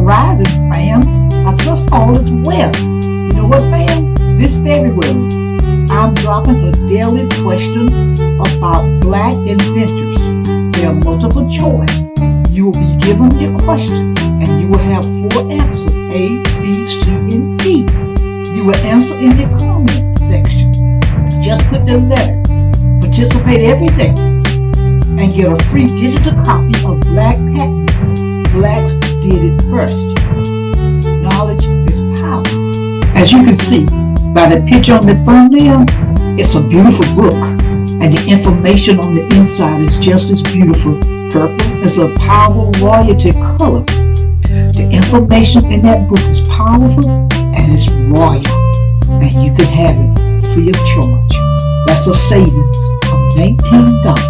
rising, fam. I trust all is well. You know what, fam? This February, I'm dropping a daily question about Black inventors. There are multiple choice. You will be given your question, and you will have 4 answers, A, B, C, and D. You will answer in the comment section. Just put the letter. Participate every day and get a free digital copy of Black Patents. Blacks did it first. Knowledge is power. As you can see by the picture on the thumbnail, it's a beautiful book, and the information on the inside is just as beautiful. Purple is a powerful royalty color. The information in that book is powerful and it's royal, and you can have it free of charge. That's a savings of $19.99.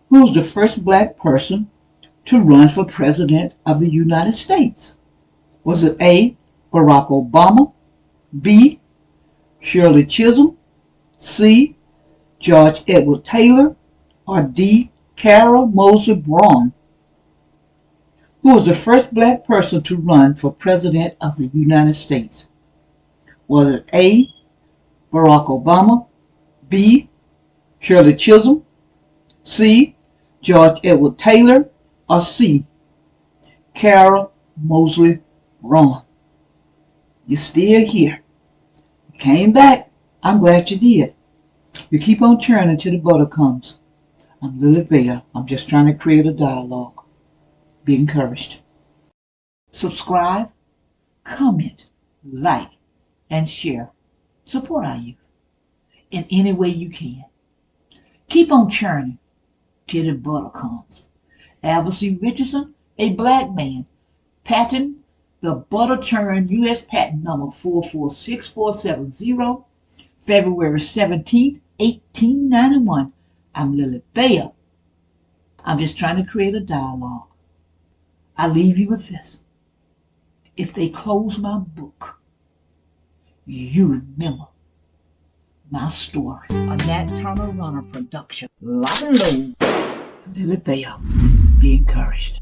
Who's the first Black person to run for President of the United States? Was it A, Barack Obama, B, Shirley Chisholm, C, George Edwin Taylor, or D, Carol Moseley Braun? Who was the first Black person to run for President of the United States? Was it A, Barack Obama, B, Shirley Chisholm, C, George Edwin Taylor, or C, Carol Moseley Braun? You're still here. You came back. I'm glad you did. You keep on churning till the butter comes. I'm Lily Bear. I'm just trying to create a dialogue. Be encouraged. Subscribe, comment, like, and share. Support our youth in any way you can. Keep on churning till the butter comes. Advocacy Richardson, a Black man, patent the butter churn U.S. patent number 446470, February 17th, 1891. I'm Lily Bear. I'm just trying to create a dialogue. I leave you with this. If they close my book, you remember my story. A Nat Turner Runner production. Lock and load. Lily Bear. Be encouraged.